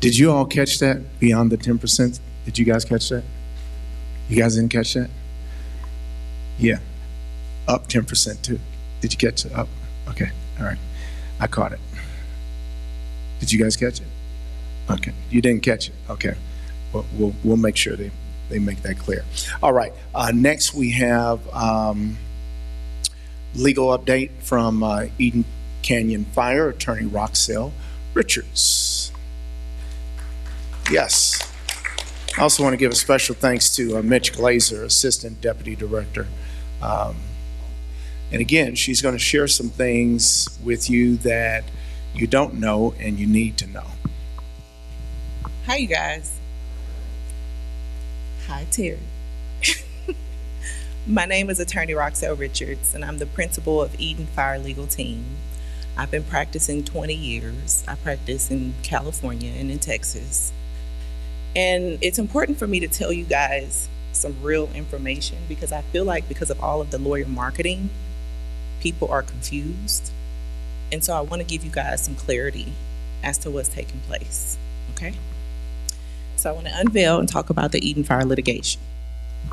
Did you all catch that beyond the 10%? Did you guys catch that? You guys didn't catch that? Yeah, up 10% too. Did you catch it? Up? Okay, all right. I caught it. Did you guys catch it? Okay, you didn't catch it. Okay, well, we'll make sure they make that clear. All right, next we have legal update from Eden Canyon Fire, Attorney Roxelle Richards. Yes. I also want to give a special thanks to Mitch Glazer, Assistant Deputy Director. And again, she's going to share some things with you that you don't know and you need to know. Hi, you guys. Hi, Terry. My name is Attorney Roxelle Richards, and I'm the principal of Eden Fire Legal Team. I've been practicing 20 years. I practice in California and in Texas. And it's important for me to tell you guys some real information because I feel like because of all of the lawyer marketing, people are confused. And so I want to give you guys some clarity as to what's taking place, okay? So I want to unveil and talk about the Eden Fire litigation.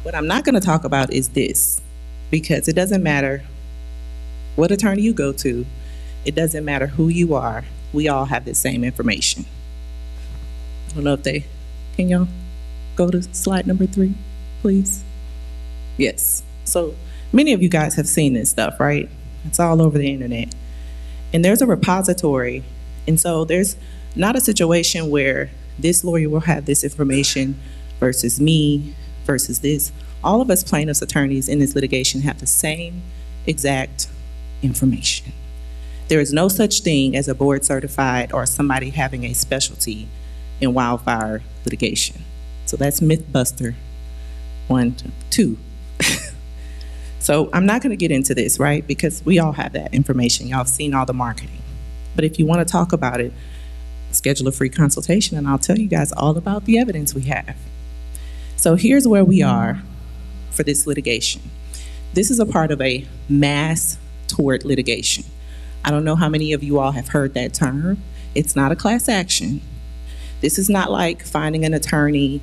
What I'm not going to talk about is this, because it doesn't matter what attorney you go to, it doesn't matter who you are, we all have the same information. I don't know if can y'all go to slide number 3, please? Yes, so many of you guys have seen this stuff, right? It's all over the internet. And there's a repository, and so there's not a situation where this lawyer will have this information versus me versus this. All of us plaintiffs' attorneys in this litigation have the same exact information. There is no such thing as a board certified or somebody having a specialty in wildfire litigation. So that's Mythbuster 1, 2. So I'm not going to get into this, right? Because we all have that information. Y'all have seen all the marketing. But if you want to talk about it, schedule a free consultation and I'll tell you guys all about the evidence we have. So here's where we are for this litigation. This is a part of a mass tort litigation. I don't know how many of you all have heard that term. It's not a class action. This is not like finding an attorney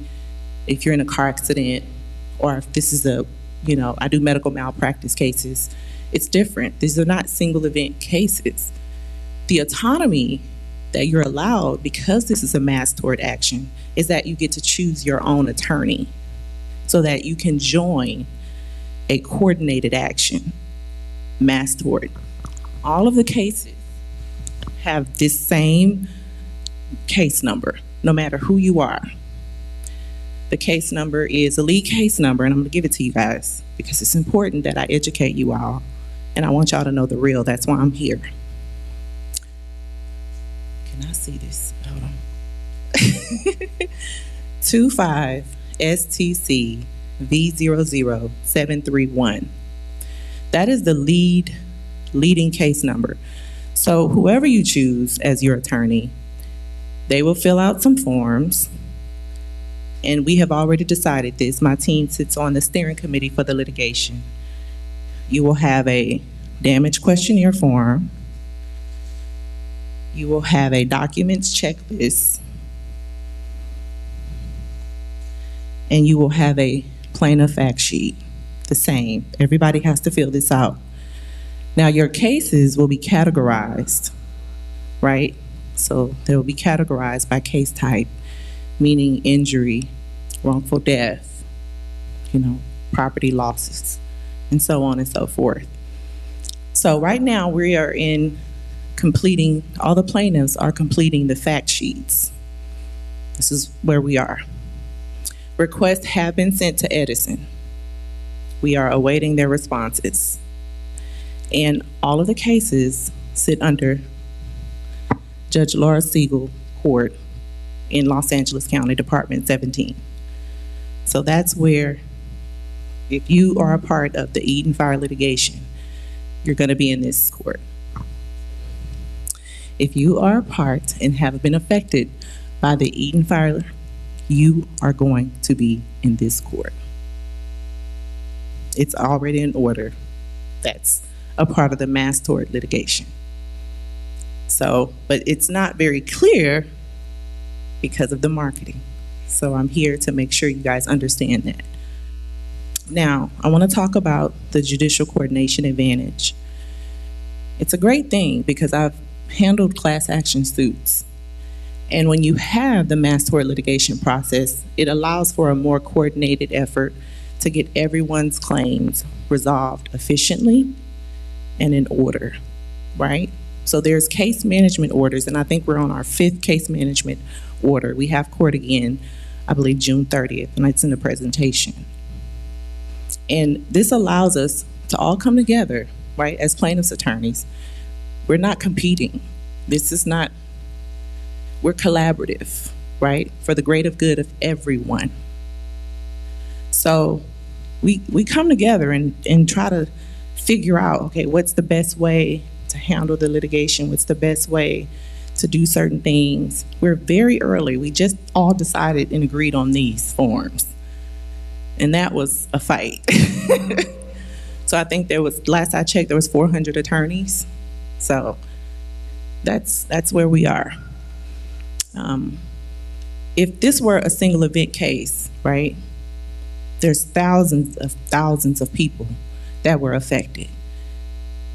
if you're in a car accident, or if this is I do medical malpractice cases. It's different. These are not single event cases. The autonomy that you're allowed, because this is a mass tort action, is that you get to choose your own attorney so that you can join a coordinated action, mass tort. All of the cases have this same case number, no matter who you are. The case number is a lead case number, and I'm going to give it to you guys because it's important that I educate you all, and I want y'all to know the real. That's why I'm here. Can I see this? Hold on. 25 STC V00731. That is the leading case number. So whoever you choose as your attorney, they will fill out some forms. And we have already decided this. My team sits on the steering committee for the litigation. You will have a damage questionnaire form. You will have a documents checklist. And you will have a plaintiff fact sheet, the same. Everybody has to fill this out. Now your cases will be categorized, right? So they will be categorized by case type, meaning injury, wrongful death, property losses, and so on and so forth. So right now we are all the plaintiffs are completing the fact sheets. This is where we are. Requests have been sent to Edison. We are awaiting their responses. And all of the cases sit under Judge Laura Siegel Court in Los Angeles County, Department 17. So that's where, if you are a part of the Eden Fire litigation, you're going to be in this court. If you are a part and have been affected by the Eden Fire, you are going to be in this court. It's already in order. That's a part of the mass tort litigation. So, but it's not very clear because of the marketing. So I'm here to make sure you guys understand that. Now, I want to talk about the judicial coordination advantage. It's a great thing because I've handled class action suits. And when you have the mass tort litigation process, it allows for a more coordinated effort to get everyone's claims resolved efficiently and in order, right? So there's case management orders, and I think we're on our 5th case management order. We have court again, I believe June 30th, and it's in the presentation. And this allows us to all come together, right, as plaintiffs' attorneys. We're not competing. This is not, we're collaborative, right, for the greater good of everyone. So we come together and try to figure out, okay, what's the best way to handle the litigation? What's the best way to do certain things? We're very early. We just all decided and agreed on these forms. And that was a fight. So I think there was, last I checked, there was 400 attorneys. So that's where we are. If this were a single event case, right, there's thousands of people that were affected.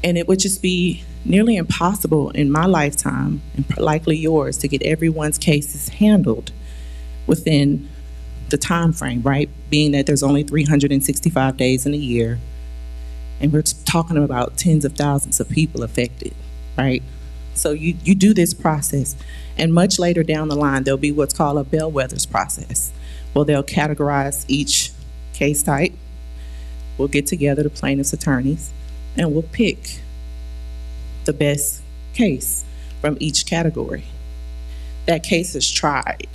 And it would just be nearly impossible in my lifetime, and likely yours, to get everyone's cases handled within the time frame, right? Being that there's only 365 days in a year, and we're talking about tens of thousands of people affected, right? So you do this process, and much later down the line, there'll be what's called a bellwethers process. Well, they'll categorize each case type. We'll get together, the plaintiff's attorneys, and we'll pick the best case from each category. That case is tried.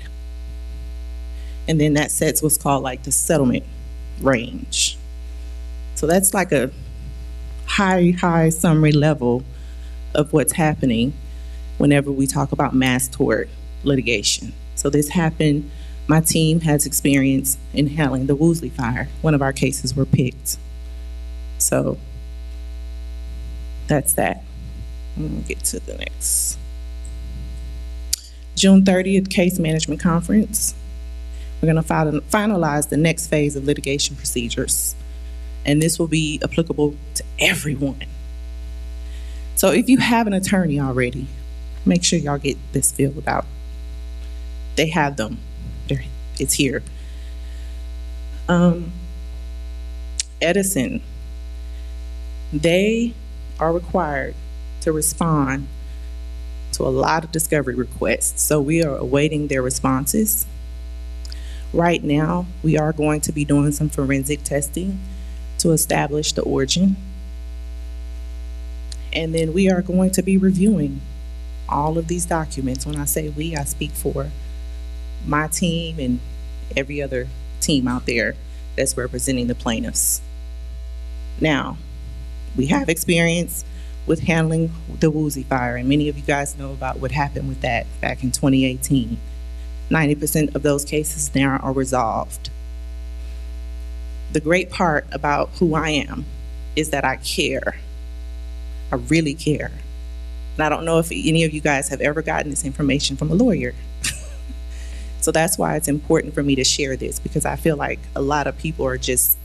And then that sets what's called like the settlement range. So that's like a high summary level of what's happening whenever we talk about mass tort litigation. So this happened, my team has experience in handling the Woolsey fire. One of our cases were picked. So that's that. I'm gonna get to the next. June 30th case management conference. We're gonna finalize the next phase of litigation procedures. And this will be applicable to everyone. So if you have an attorney already, make sure y'all get this filled out. They have them, it's here. Edison, they are required to respond to a lot of discovery requests. So we are awaiting their responses. Right now, we are going to be doing some forensic testing to establish the origin. And then we are going to be reviewing all of these documents. When I say we, I speak for my team and every other team out there that's representing the plaintiffs. Now, we have experience with handling the Woolsey fire, and many of you guys know about what happened with that back in 2018. 90% of those cases now are resolved. The great part about who I am is that I care. I really care. And I don't know if any of you guys have ever gotten this information from a lawyer. So that's why it's important for me to share this, because I feel like a lot of people are just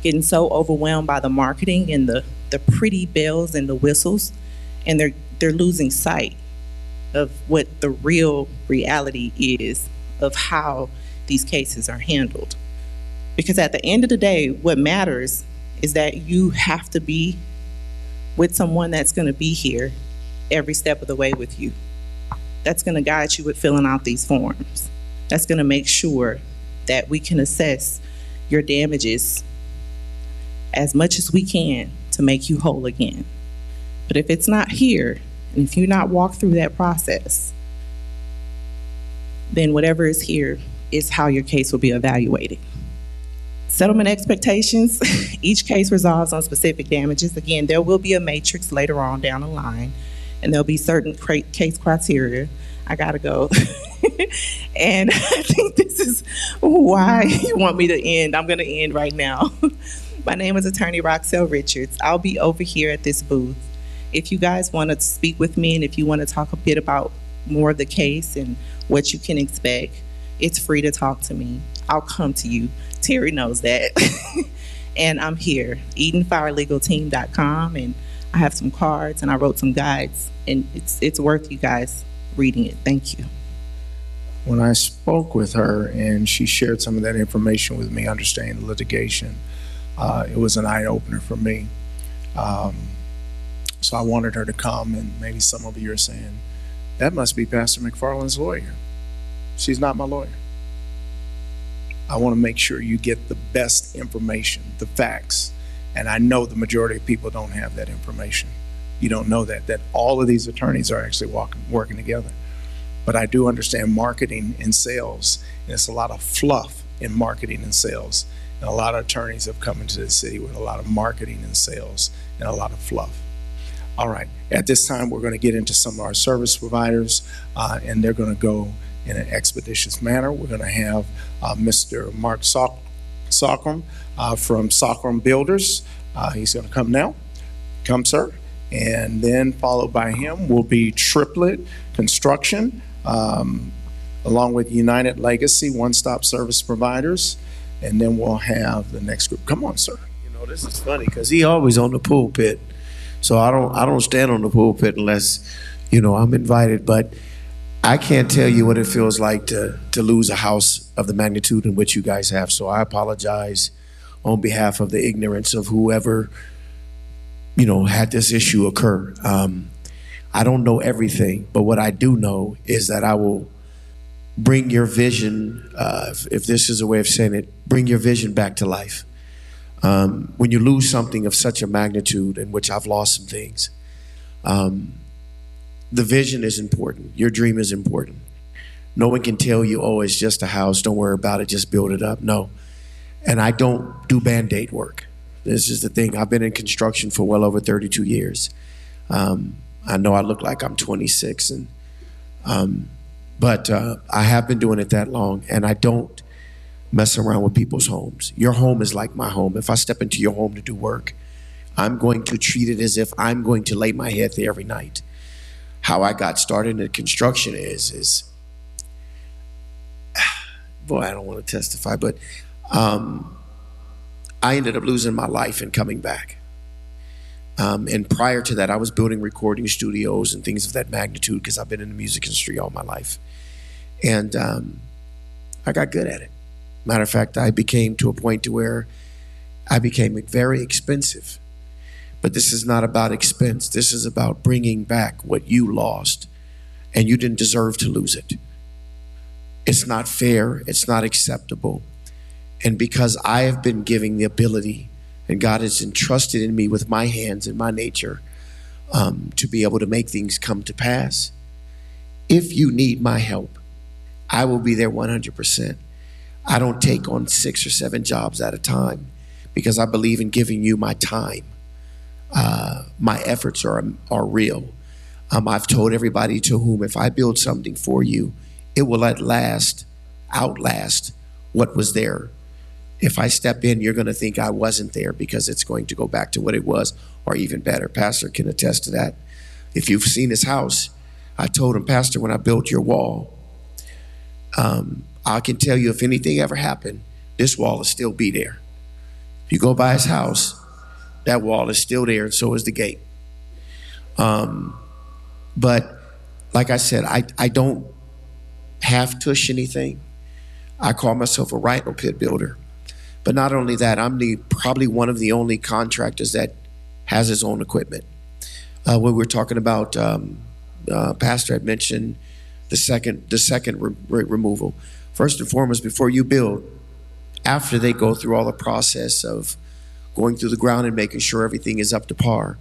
getting so overwhelmed by the marketing and the pretty bells and the whistles, and they're losing sight of what the real reality is of how these cases are handled. Because at the end of the day, what matters is that you have to be with someone that's gonna be here every step of the way with you. That's gonna guide you with filling out these forms. That's gonna make sure that we can assess your damages as much as we can to make you whole again. But if it's not here, and if you're not walked through that process, then whatever is here is how your case will be evaluated. Settlement expectations, each case resolves on specific damages. Again, there will be a matrix later on down the line, and there'll be certain case criteria. I gotta go. And I think this is why you want me to end. I'm gonna end right now. My name is Attorney Roxelle Richards. I'll be over here at this booth. If you guys want to speak with me, and if you want to talk a bit about more of the case and what you can expect, it's free to talk to me. I'll come to you. Terry knows that. And I'm here, EdenFireLegalTeam.com, and I have some cards and I wrote some guides, and it's worth you guys reading it. Thank you. When I spoke with her and she shared some of that information with me, understanding litigation, it was an eye-opener for me. So I wanted her to come, and maybe some of you are saying, that must be Pastor McFarland's lawyer. She's not my lawyer. I want to make sure you get the best information, the facts. And I know the majority of people don't have that information. You don't know that all of these attorneys are actually working together. But I do understand marketing and sales, and it's a lot of fluff in marketing and sales. And a lot of attorneys have come into the city with a lot of marketing and sales and a lot of fluff. All right, at this time, we're going to get into some of our service providers, and they're going to go in an expeditious manner. We're going to have Mr. Mark Sockram from Sockram Builders. He's going to come now. Come, sir. And then followed by him will be Triplet Construction, along with United Legacy One-Stop Service Providers. And then we'll have the next group. Come on, sir. You know, this is funny because he always on the pulpit. So I don't stand on the pulpit unless, you know, I'm invited. But I can't tell you what it feels like to lose a house of the magnitude in which you guys have. So I apologize on behalf of the ignorance of whoever, you know, had this issue occur. I don't know everything, but what I do know is that I will bring your vision, if this is a way of saying it, bring your vision back to life. When you lose something of such a magnitude, in which I've lost some things, the vision is important. Your dream is important. No one can tell you, oh, it's just a house, don't worry about it, just build it up. No. And I don't do Band-Aid work. This is the thing. I've been in construction for well over 32 years. I know I look like I'm 26, but I have been doing it that long, and I don't mess around with people's homes. Your home is like my home. If I step into your home to do work, I'm going to treat it as if I'm going to lay my head there every night. How I got started in construction is boy, I don't want to testify, but I ended up losing my life and coming back. And prior to that, I was building recording studios and things of that magnitude because I've been in the music industry all my life. And I got good at it. Matter of fact, I became to a point to where I became very expensive. But this is not about expense. This is about bringing back what you lost, and you didn't deserve to lose it. It's not fair. It's not acceptable. And because I have been giving the ability, and God has entrusted in me with my hands and my nature to be able to make things come to pass, if you need my help, I will be there 100%. I don't take on 6 or 7 jobs at a time because I believe in giving you my time. My efforts are real. I've told everybody to whom if I build something for you, it will outlast what was there. If I step in, you're going to think I wasn't there because it's going to go back to what it was, or even better. Pastor can attest to that. If you've seen his house, I told him, Pastor, when I built your wall, I can tell you if anything ever happened, this wall will still be there. If you go by his house, that wall is still there, and so is the gate. But like I said, I don't half tush anything. I call myself a rhino pit builder. But not only that, I'm probably one of the only contractors that has his own equipment. When we're talking about, Pastor had mentioned the second removal. First and foremost, before you build, after they go through all the process of going through the ground and making sure everything is up to par,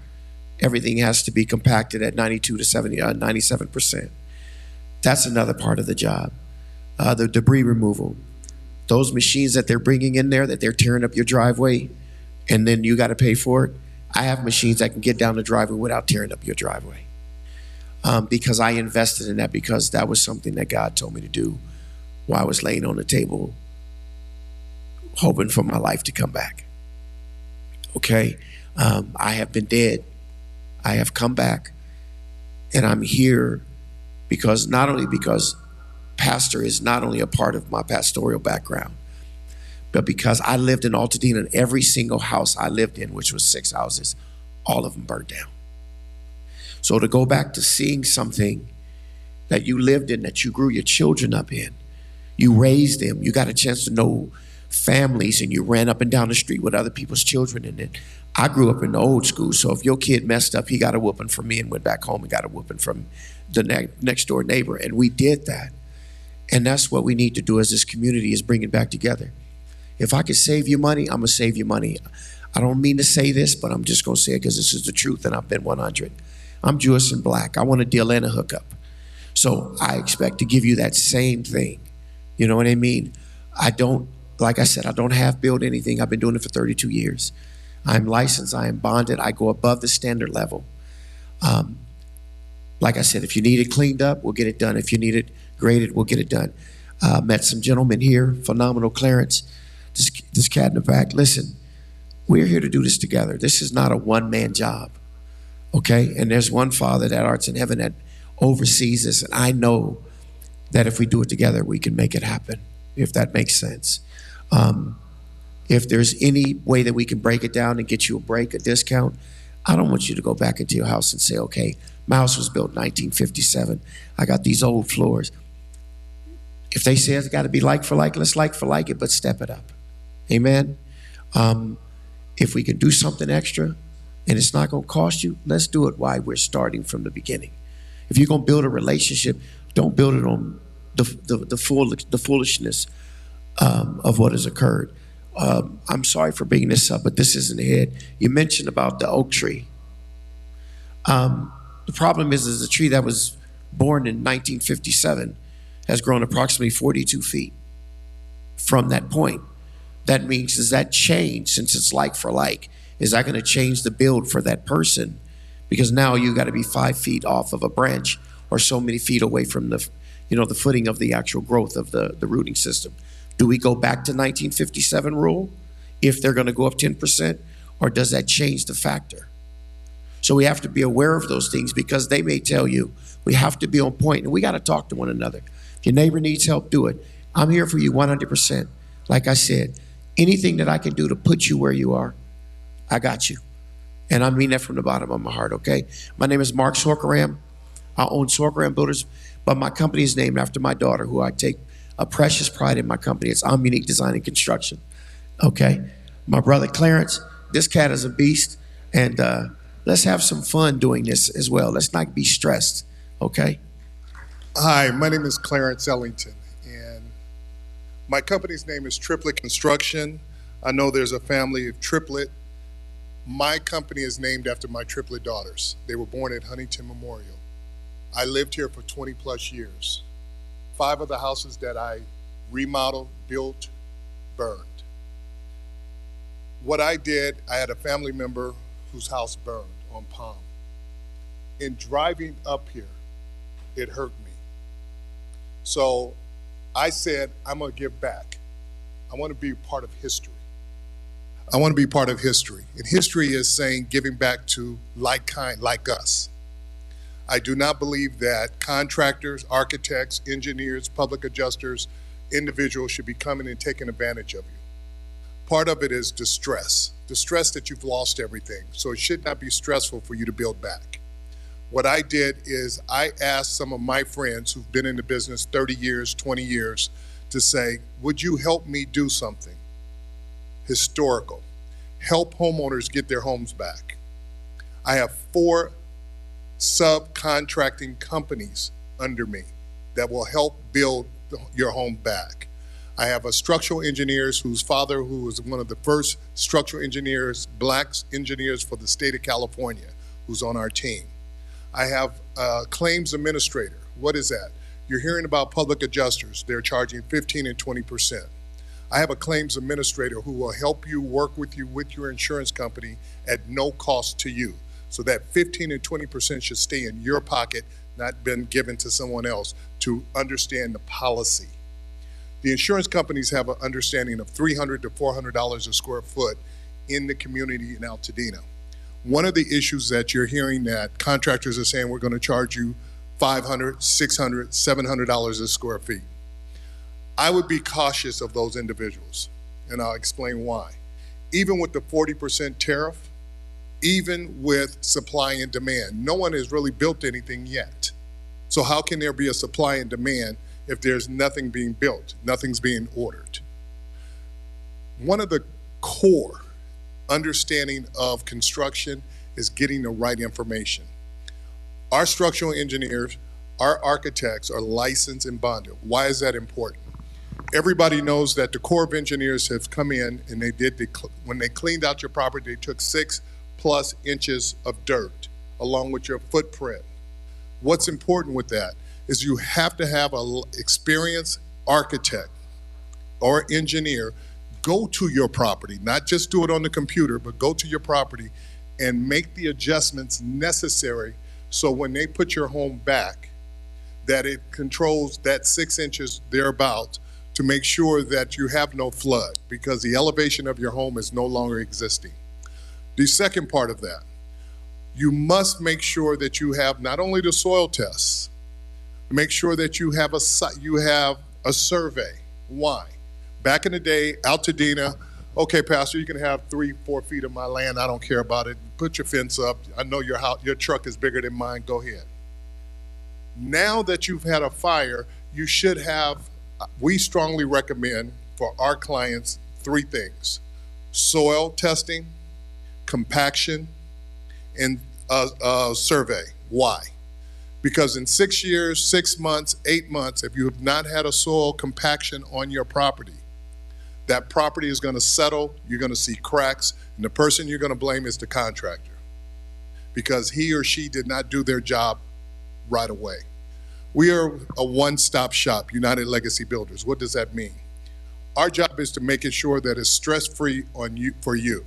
everything has to be compacted at 97%. That's another part of the job. The debris removal. Those machines that they're bringing in there, that they're tearing up your driveway, and then you got to pay for it. I have machines that can get down the driveway without tearing up your driveway. Because I invested in that, because that was something that God told me to do while I was laying on the table, hoping for my life to come back. Okay? I have been dead. I have come back, and I'm here because pastor is not only a part of my pastoral background, but because I lived in Altadena, and every single house I lived in, which was 6 houses, all of them burned down. So to go back to seeing something that you lived in, that you grew your children up in, you raised them, you got a chance to know families, and you ran up and down the street with other people's children. And then I grew up in the old school, so if your kid messed up, he got a whooping from me and went back home and got a whooping from the next door neighbor. And we did that. And that's what we need to do as this community, is bring it back together. If I could save you money, I'm gonna save you money. I don't mean to say this, but I'm just gonna say it because this is the truth, and I've been 100. I'm Jewish and black. I want a deal and a hookup. So I expect to give you that same thing. You know what I mean? Like I said, I don't half build anything. I've been doing it for 32 years. I'm licensed, I am bonded, I go above the standard level. Like I said, if you need it cleaned up, we'll get it done. If you need it graded, we'll get it done. Met some gentlemen here, phenomenal clearance. This cat in the back, listen, we're here to do this together. This is not a one-man job, okay? And there's one Father that arts in heaven that oversees this, and I know that if we do it together, we can make it happen, if that makes sense. If there's any way that we can break it down and get you a break, a discount, I don't want you to go back into your house and say, okay, my house was built in 1957. I got these old floors. If they say it's got to be like for like, let's like for like it, but step it up. Amen. If we can do something extra and it's not going to cost you, let's do it while we're starting from the beginning. If you're going to build a relationship, don't build it on the foolishness of what has occurred. I'm sorry for bringing this up, but this isn't ahead. You mentioned about the oak tree. The problem is the tree that was born in 1957 has grown approximately 42 feet from that point. That means, does that change, since it's like for like? Is that going to change the build for that person? Because now you got to be 5 feet off of a branch or so many feet away from the footing of the actual growth of the rooting system. Do we go back to 1957 rule if they're going to go up 10%, or does that change the factor? So we have to be aware of those things, because they may tell you. We have to be on point, and we got to talk to one another. If your neighbor needs help, do it. I'm here for you 100%. Like I said, anything that I can do to put you where you are, I got you. And I mean that from the bottom of my heart, okay? My name is Mark Sorkaram. I own Sorkaram Builders, but my company is named after my daughter, who I take a precious pride in my company. It's Unique Design and Construction, okay? My brother Clarence, this cat is a beast, and let's have some fun doing this as well. Let's not be stressed, okay? Hi, my name is Clarence Ellington, and my company's name is Triplet Construction. I know there's a family of triplet. My company is named after my triplet daughters. They were born at Huntington Memorial. I lived here for 20 plus years. 5 of the houses that I remodeled, built, burned. What I did, I had a family member whose house burned on Palm. In driving up here, it hurt me. So I said, I'm gonna give back. I wanna be part of history. I wanna be part of history. And history is saying giving back to like kind, like us. I do not believe that contractors, architects, engineers, public adjusters, individuals should be coming and taking advantage of you. Part of it is distress that you've lost everything. So it should not be stressful for you to build back. What I did is I asked some of my friends who've been in the business 30 years, 20 years, to say, would you help me do something historical? Help homeowners get their homes back. I have 4 subcontracting companies under me that will help build your home back. I have a structural engineer whose father, who was one of the first structural engineers, black engineers for the state of California, who's on our team. I have a claims administrator. What is that? You're hearing about public adjusters. They're charging 15 and 20%. I have a claims administrator who will help you, work with you with your insurance company at no cost to you. So that 15 and 20% should stay in your pocket, not been given to someone else, to understand the policy. The insurance companies have an understanding of $300 to $400 a square foot in the community in Altadena. One of the issues that you're hearing that contractors are saying we're going to charge you $500, $600, $700 a square feet. I would be cautious of those individuals, and I'll explain why. Even with the 40% tariff, even with supply and demand, no one has really built anything yet. So how can there be a supply and demand if there's nothing being built, nothing's being ordered? One of the core understanding of construction is getting the right information. Our structural engineers, our architects are licensed and bonded. Why is that important? Everybody knows that the Corps of Engineers have come in and when they cleaned out your property, they took 6+ inches of dirt along with your footprint. What's important with that is you have to have an experienced architect or engineer go to your property, not just do it on the computer, but go to your property and make the adjustments necessary so when they put your home back, that it controls that 6 inches thereabout to make sure that you have no flood, because the elevation of your home is no longer existing. The second part of that, you must make sure that you have not only the soil tests, make sure that you have a survey. Why? Back in the day, Altadena, okay, Pastor, you can have 3-4 feet of my land. I don't care about it. Put your fence up. I know your house, your truck is bigger than mine. Go ahead. Now that you've had a fire, you should have, we strongly recommend for our clients 3 things: soil testing, compaction, and a survey. Why? Because in 6 years, 6 months, 8 months, if you have not had a soil compaction on your property, that property is going to settle, you're going to see cracks, and the person you're going to blame is the contractor because he or she did not do their job right away. We are a one-stop shop, United Legacy Builders. What does that mean? Our job is to make it sure that it's stress-free for you.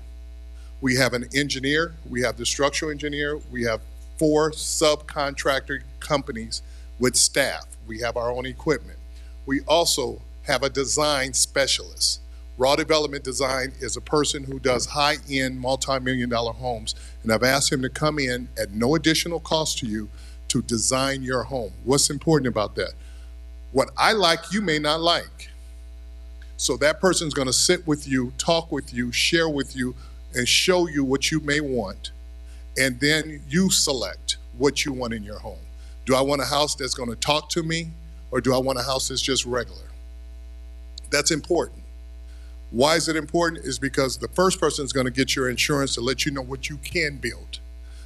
We have an engineer, we have the structural engineer, we have 4 subcontractor companies with staff. We have our own equipment. We also have a design specialist. Raw Development Design is a person who does high-end multi-million-dollar homes, and I've asked him to come in at no additional cost to you to design your home. What's important about that? What I like, you may not like. So that person's gonna sit with you, talk with you, share with you, and show you what you may want, and then you select what you want in your home. Do I want a house that's gonna talk to me, or do I want a house that's just regular? That's important. Why is it important? Is because the first person is gonna get your insurance to let you know what you can build.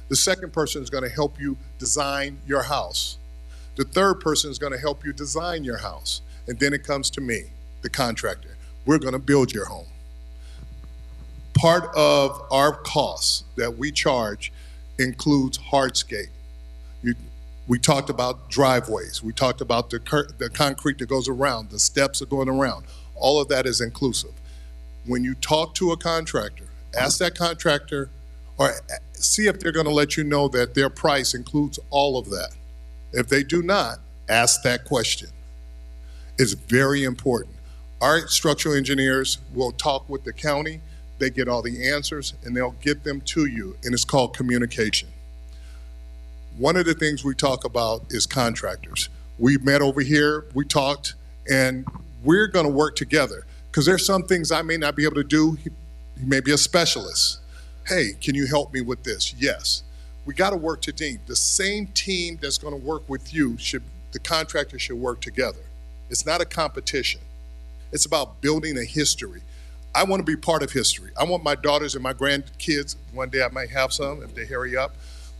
The second person is gonna help you design your house. The third person is gonna help you design your house. And then it comes to me, the contractor. We're gonna build your home. Part of our costs that we charge includes hardscape. We talked about driveways. We talked about the concrete that goes around, the steps that are going around. All of that is inclusive. When you talk to a contractor, ask that contractor or see if they're gonna let you know that their price includes all of that. If they do not, ask that question. It's very important. Our structural engineers will talk with the county, they get all the answers, and they'll get them to you, and it's called communication. One of the things we talk about is contractors. We met over here, we talked, and we're gonna work together, because there's some things I may not be able to do. He may be a specialist. Hey, can you help me with this? Yes. We gotta work together. The same team that's gonna work with you, the contractor should work together. It's not a competition. It's about building a history. I want to be part of history. I want my daughters and my grandkids, one day I might have some if they hurry up,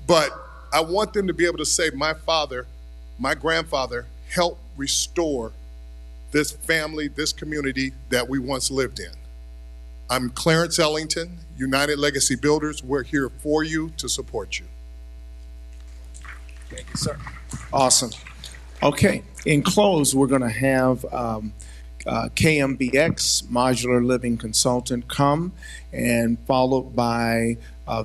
but I want them to be able to say, my father, my grandfather helped restore this family, this community that we once lived in. I'm Clarence Ellington, United Legacy Builders. We're here for you to support you. Thank you, sir. Awesome. Okay, in close, we're gonna have KMBX, Modular Living Consultant, come, and followed by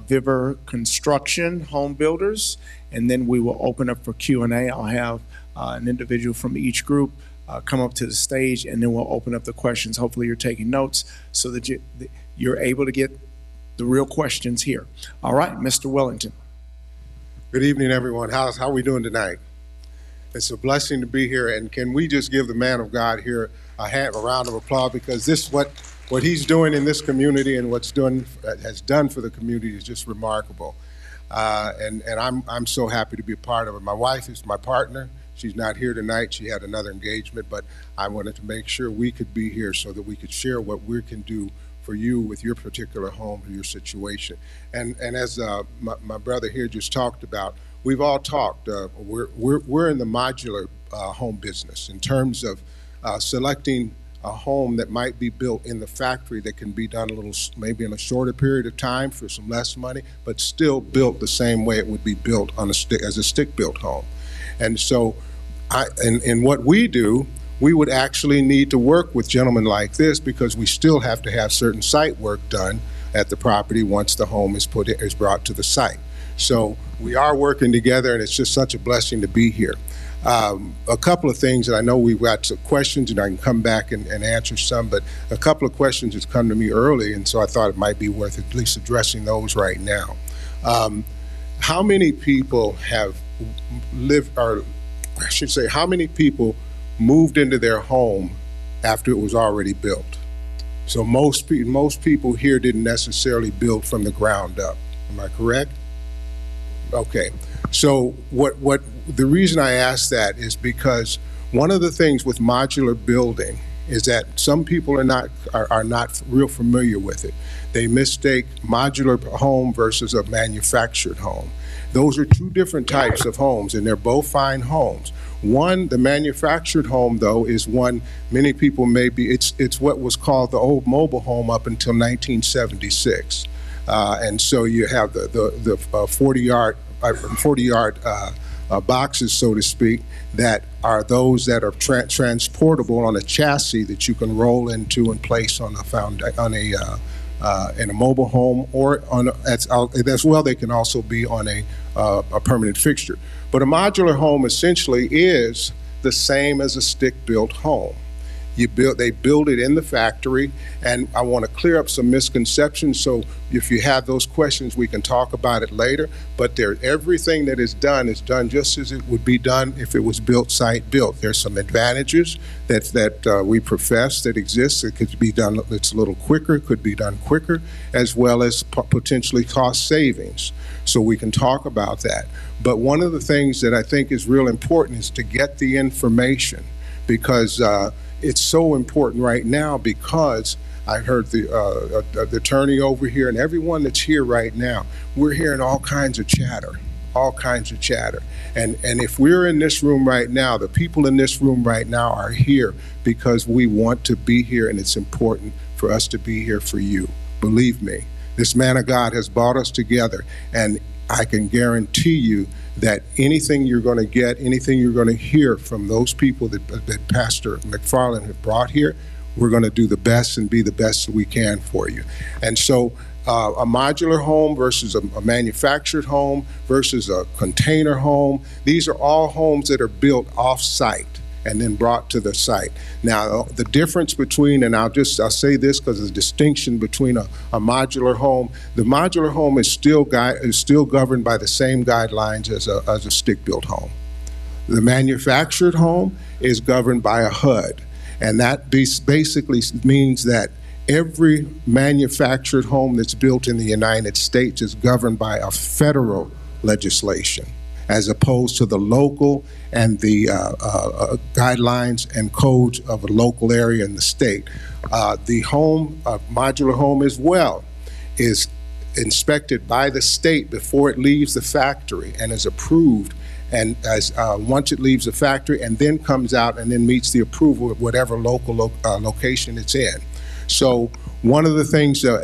Viver Construction, Home Builders, and then we will open up for Q&A. I'll have an individual from each group come up to the stage, and then we'll open up the questions. Hopefully you're taking notes so that you're able to get the real questions here. All right, Mr. Wellington. Good evening, everyone. How are we doing tonight? It's a blessing to be here, and can we just give the man of God here a round of applause, because this what he's doing in this community and has done for the community is just remarkable. And I'm so happy to be a part of it. My wife is my partner. She's not here tonight. She had another engagement, but I wanted to make sure we could be here so that we could share what we can do for you with your particular home, your situation. And as my brother here just talked about, we've all talked. We're in the modular home business in terms of selecting a home that might be built in the factory that can be done maybe in a shorter period of time for some less money, but still built the same way it would be built on as a stick-built home. And so, in what we do, we would actually need to work with gentlemen like this, because we still have to have certain site work done at the property once the home is brought to the site. So we are working together, and it's just such a blessing to be here. A couple of things, and I know we've got some questions, and I can come back and answer some, but a couple of questions has come to me early, and so I thought it might be worth at least addressing those right now. How many people have lived, or I should say, how many people moved into their home after it was already built? So most people here didn't necessarily build from the ground up. Am I correct? Okay. So what the reason I ask that is because one of the things with modular building is that some people are not real familiar with it. They mistake modular home versus a manufactured home. Those are two different types of homes, and they're both fine homes. One, the manufactured home, though, is one many people it's what was called the old mobile home up until 1976. And so you have the 40-yard boxes, so to speak, that are those that are transportable on a chassis that you can roll into and place on in a mobile home, or as well. They can also be on a permanent fixture. But a modular home essentially is the same as a stick-built home. They build it in the factory, and I want to clear up some misconceptions. So if you have those questions, we can talk about it later. But everything that is done just as it would be done if it was built site-built. There's some advantages that we profess that exist. It could be done. It's a little quicker. Could be done quicker, as well as potentially cost savings. So we can talk about that. But one of the things that I think is real important is to get the information, because it's so important right now, because I heard the attorney over here and everyone that's here right now, we're hearing all kinds of chatter. And if we're in this room right now, the people in this room right now are here because we want to be here, and it's important for us to be here for you. Believe me, this man of God has brought us together, and I can guarantee you that anything you're going to get, anything you're going to hear from those people that Pastor McFarland have brought here, we're going to do the best and be the best we can for you. And so a modular home versus a manufactured home versus a container home, these are all homes that are built off-site and then brought to the site. Now, the difference between, and I'll say this because there's a distinction between a modular home. The modular home is still governed by the same guidelines as a stick-built home. The manufactured home is governed by a HUD, and that basically means that every manufactured home that's built in the United States is governed by a federal legislation, as opposed to the local and the guidelines and codes of a local area in the state. The modular home as well, is inspected by the state before it leaves the factory and is approved, and once it leaves the factory and then comes out and then meets the approval of whatever local location it's in. So one of the things, I'm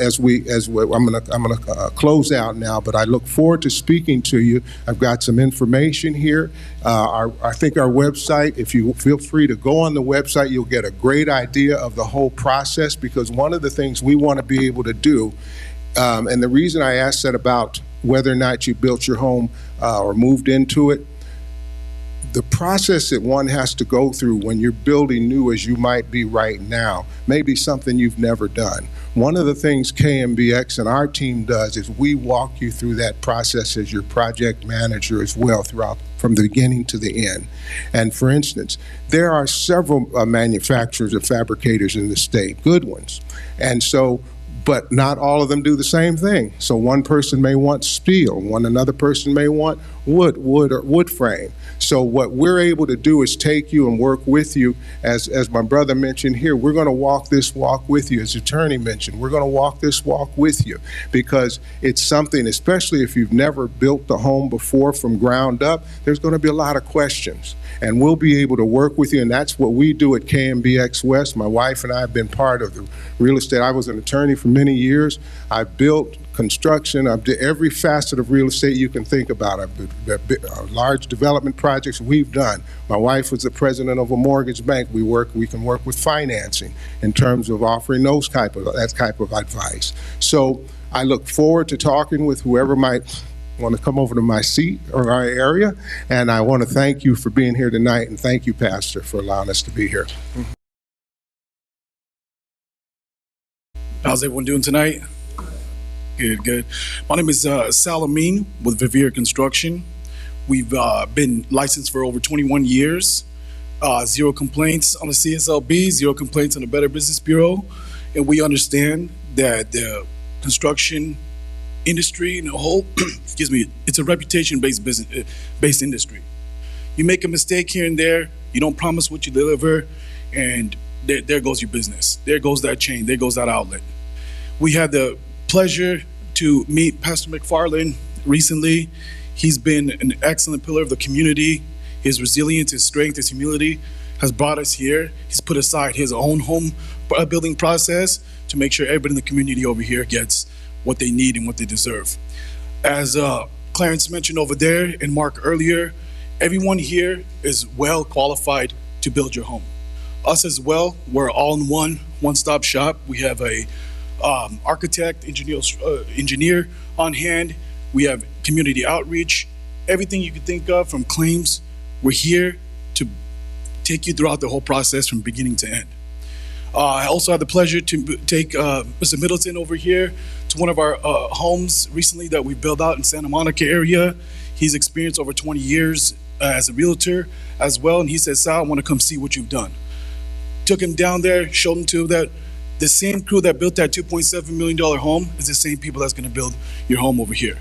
gonna close out now, but I look forward to speaking to you. I've got some information here. I think our website, if you feel free to go on the website, you'll get a great idea of the whole process, because one of the things we want to be able to do, and the reason I asked that about whether or not you built your home or moved into it, the process that one has to go through when you're building new, as you might be right now, may be something you've never done. One of the things KMBX and our team does is we walk you through that process as your project manager as well throughout from the beginning to the end. And for instance, there are several manufacturers or fabricators in the state, good ones. And so, but not all of them do the same thing. So one person may want steel, another person may want wood or wood frame. So what we're able to do is take you and work with you, as my brother mentioned here, we're gonna walk this walk with you, as the attorney mentioned, we're gonna walk this walk with you, because it's something, especially if you've never built a home before from ground up, there's gonna be a lot of questions. And we'll be able to work with you, and that's what we do at KMBX West. My wife and I have been part of the real estate. I was an attorney for many years. I've built construction, I've did every facet of real estate you can think about. Large development projects we've done. My wife was the president of a mortgage bank. We can work with financing in terms of offering that type of advice. So I look forward to talking with whoever might want to come over to my seat or our area, and I want to thank you for being here tonight, and thank you, Pastor, for allowing us to be here. How's everyone doing tonight? Good, good. My name is Sal Amin with Vivier Construction. We've been licensed for over 21 years. Zero complaints on the CSLB, zero complaints on the Better Business Bureau. And we understand that the construction industry in a whole, excuse me, it's a reputation-based industry. You make a mistake here and there, you don't promise what you deliver, and there goes your business. There goes that chain, there goes that outlet. We had the pleasure to meet Pastor McFarland recently. He's been an excellent pillar of the community. His resilience, his strength, his humility has brought us here. He's put aside his own home building process to make sure everybody in the community over here gets what they need and what they deserve. As Clarence mentioned over there and Mark earlier, everyone here is well qualified to build your home. Us as well, we're all in one-stop shop. We have a architect, engineer on hand. We have community outreach, everything you could think of from claims. We're here to take you throughout the whole process from beginning to end. I also had the pleasure to take Mr. Middleton over here to one of our homes recently that we built out in Santa Monica area. He's experienced over 20 years as a realtor as well, and he said, Sal, I want to come see what you've done. Took him down there, showed him to that the same crew that built that $2.7 million home is the same people that's going to build your home over here.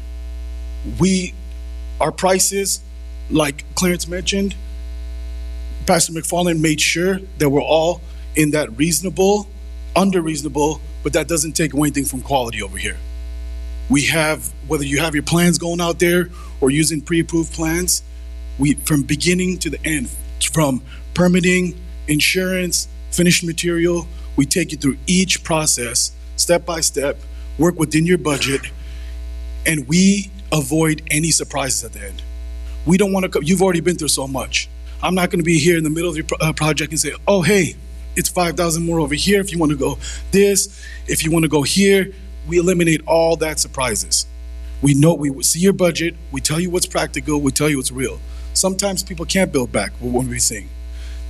Our prices, like Clarence mentioned, Pastor McFarland made sure that we're all in that reasonable, under reasonable, but that doesn't take away anything from quality over here. We have, whether you have your plans going out there or using pre-approved plans, from beginning to the end, from permitting, insurance, finished material, we take you through each process, step by step, work within your budget, and we avoid any surprises at the end. We don't want to, you've already been through so much. I'm not going to be here in the middle of your project and say, oh, hey, it's 5,000 more over here if you want to go this, if you want to go here. We eliminate all that surprises. We know, we see your budget, we tell you what's practical, we tell you what's real. Sometimes people can't build back what we're saying.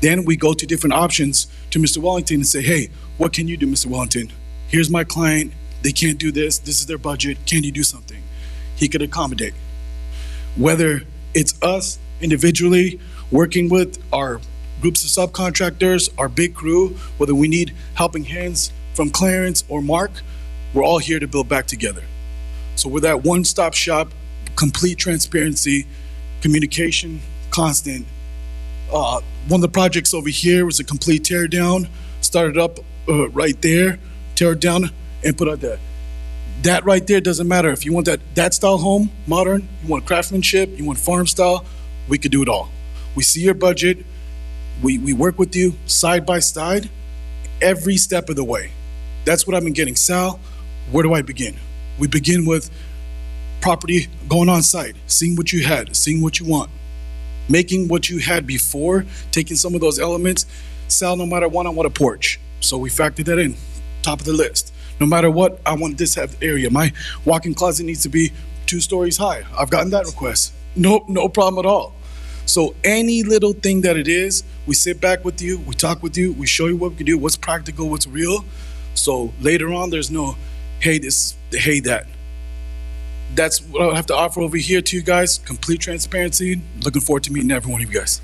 Then we go to different options to Mr. Wellington and say, hey, what can you do, Mr. Wellington? Here's my client, they can't do this is their budget, can you do something? He could accommodate. Whether it's us individually working with our groups of subcontractors, our big crew, whether we need helping hands from Clarence or Mark, we're all here to build back together. So we're that one-stop shop, complete transparency, communication, constant. One of the projects over here was a complete tear down, started up right there, tear it down and put out that. That right there doesn't matter. If you want that style home, modern, you want craftsmanship, you want farm style, we could do it all. We see your budget, we work with you side by side, every step of the way. That's what I've been getting. Sal, where do I begin? We begin with property, going on site, seeing what you had, seeing what you want, making what you had before, taking some of those elements. Sal, no matter what, I want a porch. So we factored that in, top of the list. No matter what, I want this area. My walk-in closet needs to be 2 stories high. I've gotten that request. No problem at all. So any little thing that it is, we sit back with you, we talk with you, we show you what we can do, what's practical, what's real, So later on, there's no, hey, this, hey, that. That's what I have to offer over here to you guys. Complete transparency. Looking forward to meeting every one of you guys.